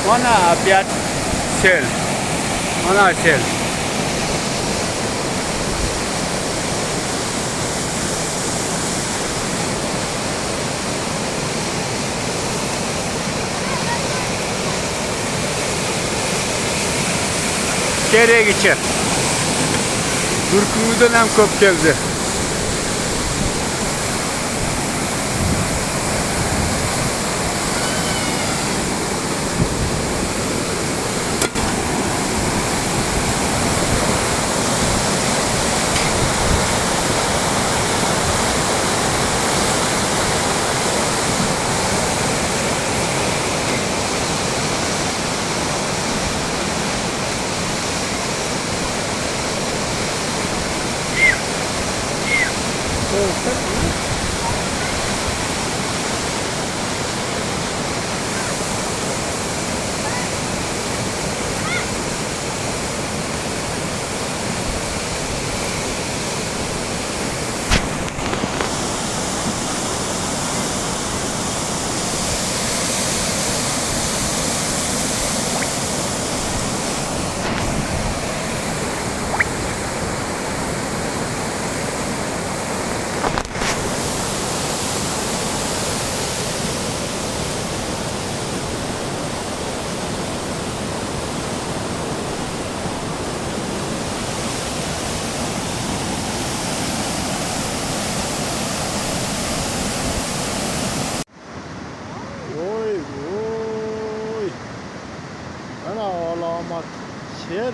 Mana опять sel. Mana sel. Nereye geçer? Türkümüzden hem köp geldi. Alamat sel.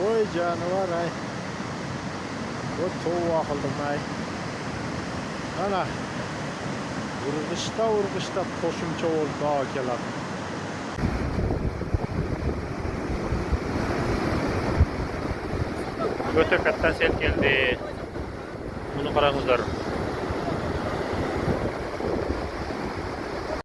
Oy canavar ay. O toğu akıldım ay. Ana. Urgışta koşumça oldu dağa kelar. Öte kattan sel geldi. Bunu karangızlar.